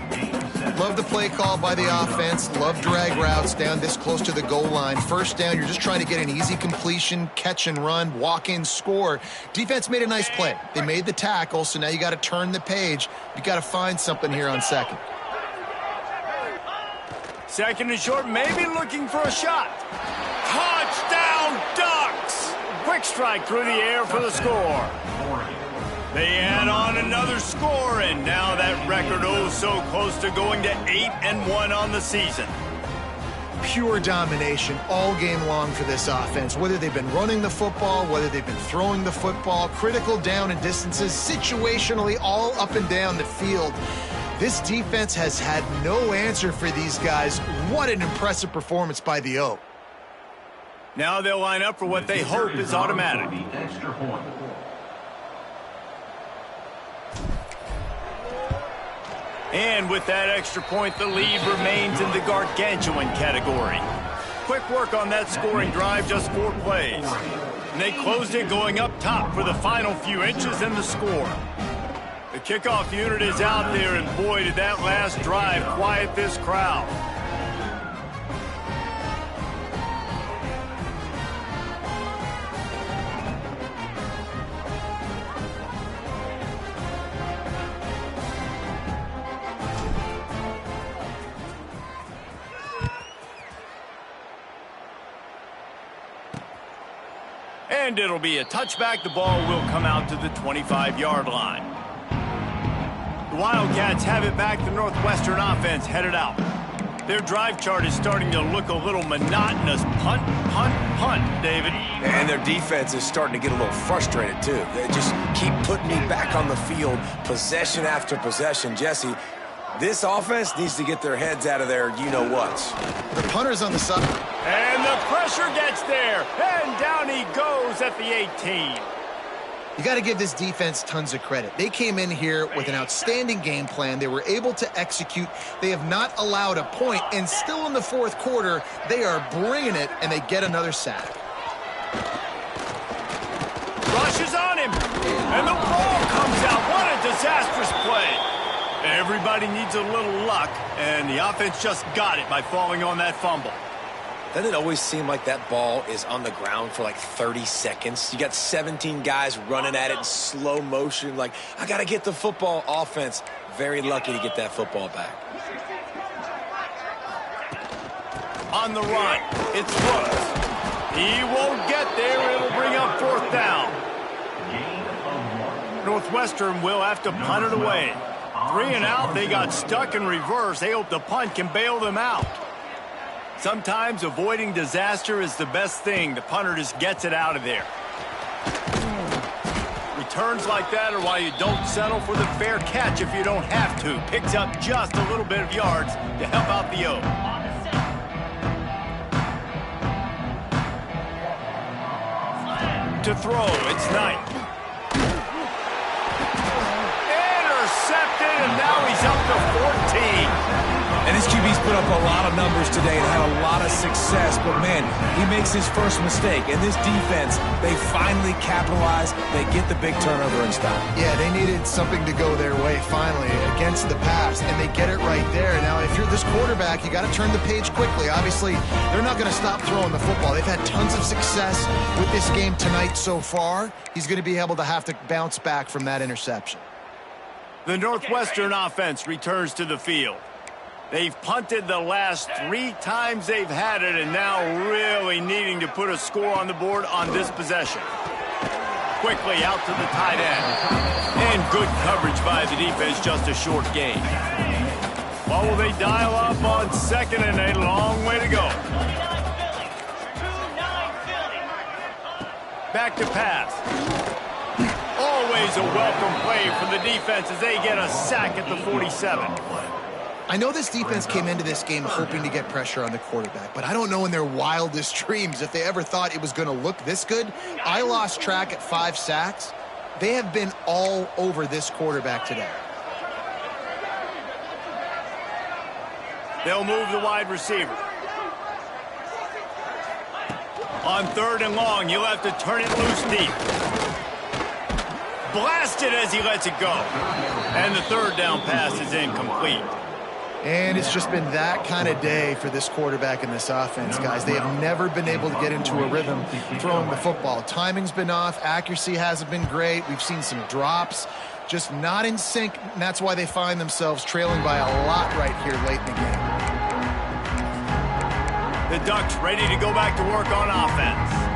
love the play call by the offense. Love drag routes down this close to the goal line. First down, you're just trying to get an easy completion, catch and run, walk in, score. Defense made a nice play. They made the tackle, so now you got to turn the page. You got to find something here on second. Second and short, maybe looking for a shot. Touchdown, Ducks! Quick strike through the air for the score. They add on another score, and now that record so close to going to 8-1 on the season. Pure domination all game long for this offense. Whether they've been running the football, whether they've been throwing the football, critical down and distances, situationally all up and down the field. This defense has had no answer for these guys. What an impressive performance by the O. Now they'll line up for what they hope is automatic. And with that extra point, the lead remains in the gargantuan category. Quick work on that scoring drive, just 4 plays. And they closed it going up top for the final few inches in the score. The kickoff unit is out there, and boy, did that last drive quiet this crowd. And it'll be a touchback. The ball will come out to the 25-yard line. The Wildcats have it back. The Northwestern offense headed out. Their drive chart is starting to look a little monotonous. Punt, punt, punt, David. And their defense is starting to get a little frustrated, too. They just keep putting me back on the field, possession after possession. Jesse, this offense needs to get their heads out of their you-know-whats. The punter's on the side. And the pressure gets there. And down he goes at the 18. You got to give this defense tons of credit. They came in here with an outstanding game plan. They were able to execute. They have not allowed a point, and still in the fourth quarter, they are bringing it, and they get another sack. Rushes on him, and the ball comes out. What a disastrous play. Everybody needs a little luck, and the offense just got it by falling on that fumble. Doesn't it always seem like that ball is on the ground for like 30 seconds? You got 17 guys running at it in slow motion. Like, I got to get the football. Offense, very lucky to get that football back. On the run, it's Brooks. He won't get there. It'll bring up 4th down. Northwestern will have to punt it away. 3 and out. They got stuck in reverse. They hope the punt can bail them out. Sometimes avoiding disaster is the best thing. The punter just gets it out of there. Returns like that are why you don't settle for the fair catch if you don't have to. Picks up just a little bit of yards to help out the O. To throw, it's Knight. Intercepted, and now he's up to 14. And this QB's put up a lot of numbers today and had a lot of success. But, man, he makes his first mistake. And this defense, they finally capitalize. They get the big turnover and stop. Yeah, they needed something to go their way finally against the pass, and they get it right there. Now, if you're this quarterback, you got to turn the page quickly. Obviously, they're not going to stop throwing the football. They've had tons of success with this game tonight so far. He's going to be able to have to bounce back from that interception. The Northwestern offense returns to the field. They've punted the last 3 times they've had it, and now really needing to put a score on the board on this possession. Quickly out to the tight end. And good coverage by the defense, just a short gain. What will they dial up on second, and a long way to go. Back to pass. Always a welcome play for the defense as they get a sack at the 47. I know this defense came into this game hoping to get pressure on the quarterback, but I don't know in their wildest dreams if they ever thought it was going to look this good. I lost track at 5 sacks. They have been all over this quarterback today. They'll move the wide receiver. On 3rd and long, he'll have to turn it loose deep. Blasted as he lets it go. And the 3rd down pass is incomplete. And it's just been that kind of day for this quarterback and this offense, guys. They have never been able to get into a rhythm throwing the football. Timing's been off. Accuracy hasn't been great. We've seen some drops. Just not in sync, and that's why they find themselves trailing by a lot right here late in the game. The Ducks ready to go back to work on offense.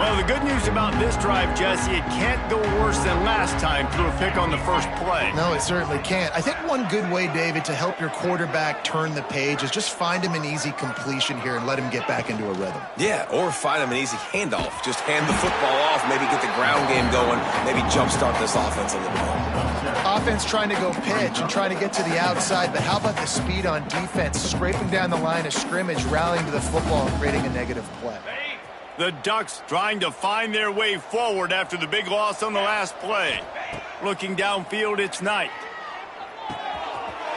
Well, the good news about this drive, Jesse, it can't go worse than last time through a pick on the first play. No, it certainly can't. I think one good way, David, to help your quarterback turn the page is just find him an easy completion here and let him get back into a rhythm. Yeah, or find him an easy handoff. Just hand the football off, maybe get the ground game going, maybe jumpstart this offense a little bit. Offense trying to go pitch and trying to get to the outside, but how about the speed on defense, scraping down the line of scrimmage, rallying to the football and creating a negative play. The Ducks trying to find their way forward after the big loss on the last play. Looking downfield, it's Knight.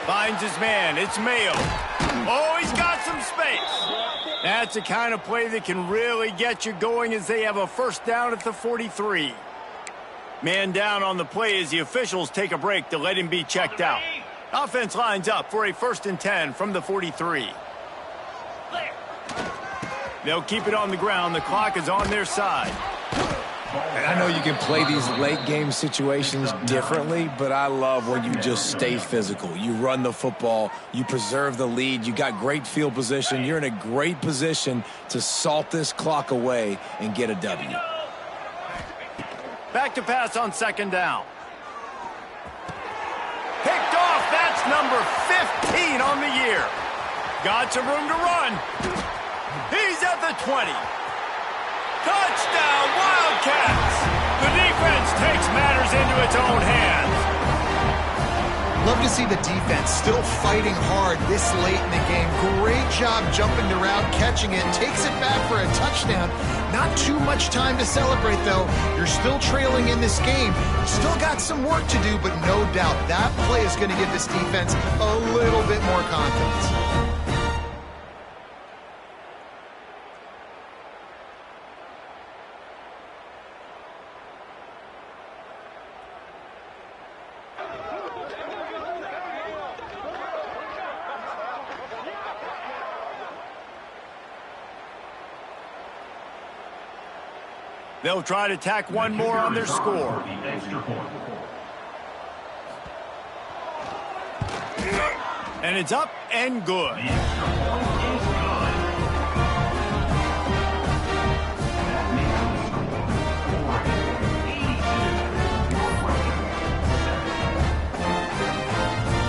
Finds his man, it's Mayo. Oh, he's got some space. That's the kind of play that can really get you going as they have a first down at the 43. Man down on the play as the officials take a break to let him be checked out. Offense lines up for a 1st and 10 from the 43. They'll keep it on the ground. The clock is on their side. And I know you can play these late game situations differently, but I love when you just stay physical. You run the football, you preserve the lead, you got great field position. You're in a great position to salt this clock away and get a W. Back to pass on 2nd down. Picked off. That's number 15 on the year. Got some room to run. He's at the 20. Touchdown, Wildcats! The defense takes matters into its own hands. Love to see the defense still fighting hard this late in the game. Great job jumping the route, catching it, takes it back for a touchdown. Not too much time to celebrate, though. You're still trailing in this game. Still got some work to do, but no doubt that play is going to give this defense a little bit more confidence. They'll try to tack one more on their score. And it's up and good.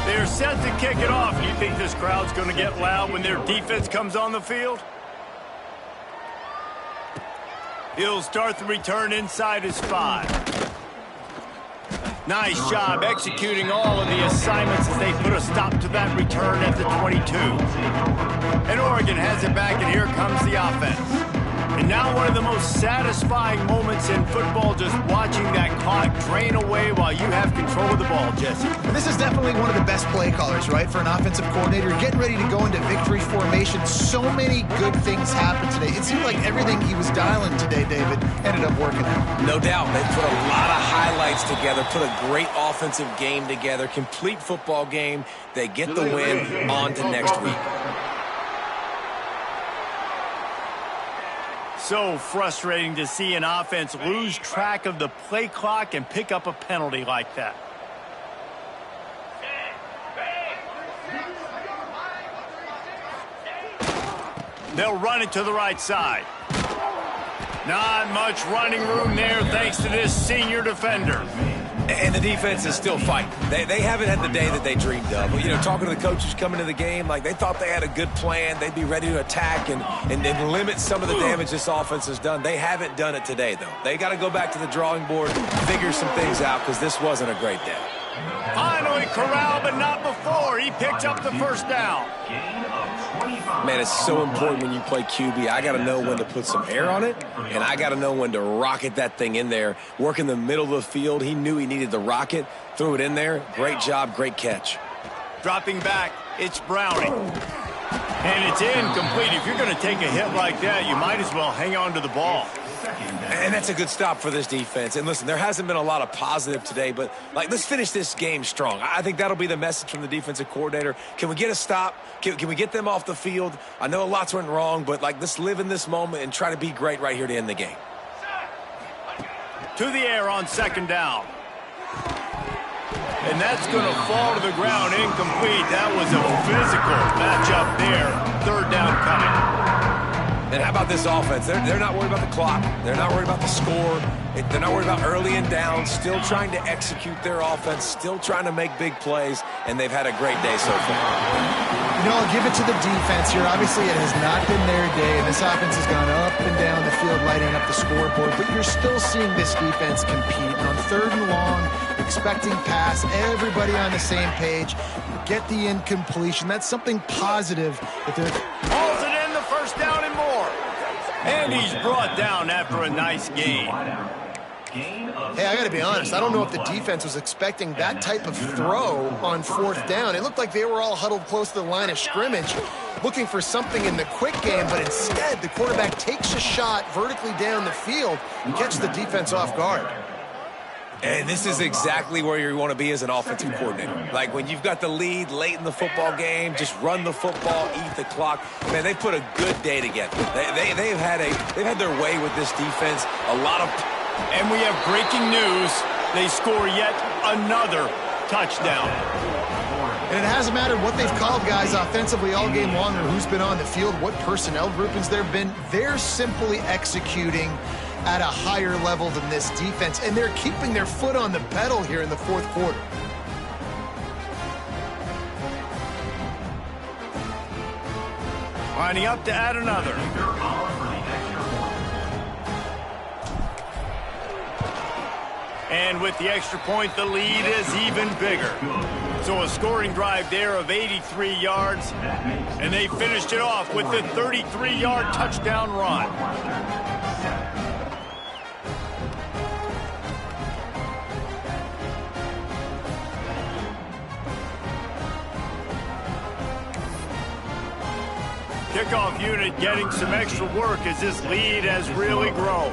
They're set to kick it off. Do you think this crowd's going to get loud when their defense comes on the field? He'll start the return inside his 5. Nice job executing all of the assignments as they put a stop to that return at the 22. And Oregon has it back, and here comes the offense. And now one of the most satisfying moments in football, just watching that clock drain away while you have control of the ball, Jesse. This is definitely one of the best play callers, right, for an offensive coordinator. Getting ready to go into victory formation. So many good things happened today. It seemed like everything he was dialing today, David, ended up working out. No doubt. They put a lot of highlights together, put a great offensive game together, complete football game. They get the win. On to next week. So frustrating to see an offense lose track of the play clock and pick up a penalty like that. They'll run it to the right side. Not much running room there thanks to this senior defender. And the defense is still fighting. They haven't had the day that they dreamed of. You know, talking to the coaches coming to the game, like they thought they had a good plan. They'd be ready to attack and limit some of the damage this offense has done. They haven't done it today, though. They got to go back to the drawing board, figure some things out, because this wasn't a great day. Finally corralled, but not before. He picked up the first down. Man, it's so important when you play QB. I got to know when to put some air on it, and I got to know when to rocket that thing in there. Work in the middle of the field. He knew he needed the rocket. Threw it in there. Great job, great catch. Dropping back, it's Browning. And it's incomplete. If you're going to take a hit like that, you might as well hang on to the ball. And that's a good stop for this defense. And listen, there hasn't been a lot of positive today, but let's finish this game strong. I think that'll be the message from the defensive coordinator. Can we get a stop? Can we get them off the field? I know lots went wrong, but let's live in this moment and try to be great right here to end the game. To the air on second down. And that's going to fall to the ground incomplete. That was a physical matchup there. Third down coming. And how about this offense? They're not worried about the clock. They're not worried about the score. They're not worried about early and down. Still trying to execute their offense. Still trying to make big plays. And they've had a great day so far. You know, I'll give it to the defense here. Obviously, it has not been their day, and this offense has gone up and down the field, lighting up the scoreboard. But you're still seeing this defense compete. And on third and long, expecting pass, everybody on the same page. Get the incompletion. That's something positive. Hauls it in, the first down and more. And he's brought down after a nice gain. Hey, I got to be honest. I don't know if the defense was expecting that type of throw on fourth down. It looked like they were all huddled close to the line of scrimmage, looking for something in the quick game, but instead the quarterback takes a shot vertically down the field and catches the defense off guard. And this is exactly where you want to be as an offensive coordinator. Like when you've got the lead late in the football game, just run the football, eat the clock. Man, they put a good day together. They've had their way with this defense. And we have breaking news. They score yet another touchdown. And it hasn't mattered what they've called guys offensively all game long or who's been on the field, what personnel groupings there have been. They're simply executing at a higher level than this defense, and they're keeping their foot on the pedal here in the fourth quarter. Lining up to add another. And with the extra point, the lead is even bigger. So a scoring drive there of 83 yards, and they finished it off with the 33-yard touchdown run. Kickoff unit getting some extra work as this lead has really grown.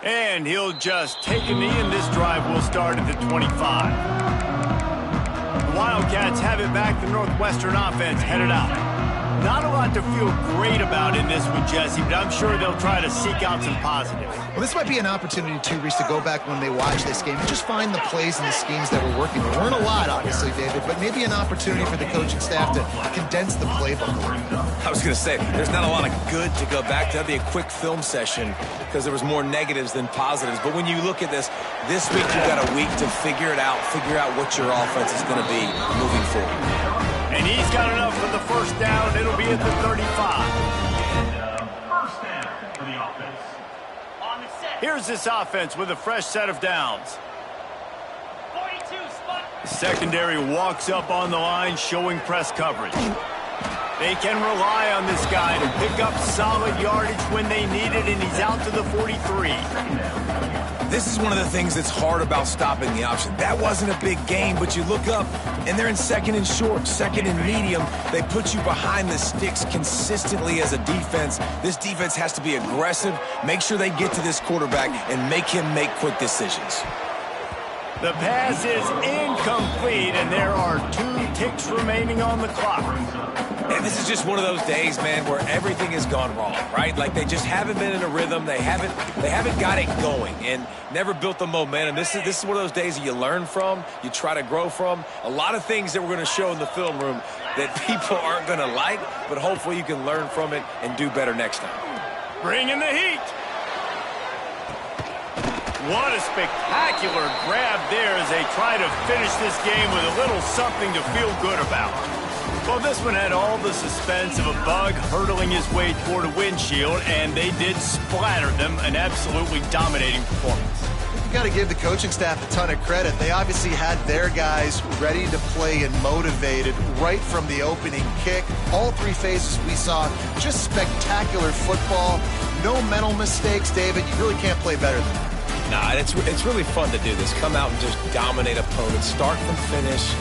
And he'll just take a knee, and this drive will start at the 25. The Wildcats have it back. The Northwestern offense headed out. Not a lot to feel great about in this one, Jesse, but I'm sure they'll try to seek out some positives. Well, this might be an opportunity, too, Reese, to go back when they watch this game and just find the plays and the schemes that were working. There weren't a lot, obviously, David, but maybe an opportunity for the coaching staff to condense the playbook. I was going to say, there's not a lot of good to go back to. That'd be a quick film session because there was more negatives than positives. But when you look at this week you've got a week to figure out what your offense is going to be moving forward. And he's got enough for the first down. It'll be at the 35. First down for the offense. On the set. Here's this offense with a fresh set of downs. 42 spot. The secondary walks up on the line, showing press coverage. They can rely on this guy to pick up solid yardage when they need it, and he's out to the 43. This is one of the things that's hard about stopping the option. That wasn't a big game, but you look up, and they're in second and short, second and medium. They put you behind the sticks consistently as a defense. This defense has to be aggressive, make sure they get to this quarterback, and make him make quick decisions. The pass is incomplete, and there are 2 ticks remaining on the clock. And this is just one of those days, man, where everything has gone wrong, right? Like they just haven't been in a rhythm. They haven't got it going and never built the momentum. This is one of those days that you learn from, you try to grow from. A lot of things that we're going to show in the film room that people aren't going to like, but hopefully you can learn from it and do better next time. Bring in the heat. What a spectacular grab there as they try to finish this game with a little something to feel good about. Well, this one had all the suspense of a bug hurtling his way toward a windshield, and they did splatter them, an absolutely dominating performance. You got to give the coaching staff a ton of credit. They obviously had their guys ready to play and motivated right from the opening kick. All 3 phases we saw, just spectacular football. No mental mistakes, David. You really can't play better than that. Nah, it's really fun to do this. Come out and just dominate opponents, start from finish.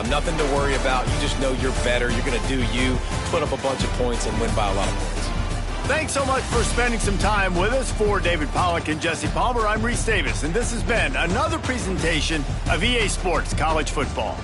Nothing to worry about. You just know you're better. You're going to do you, put up a bunch of points, and win by a lot of points. Thanks so much for spending some time with us. For David Pollack and Jesse Palmer, I'm Reese Davis, and this has been another presentation of EA Sports College Football.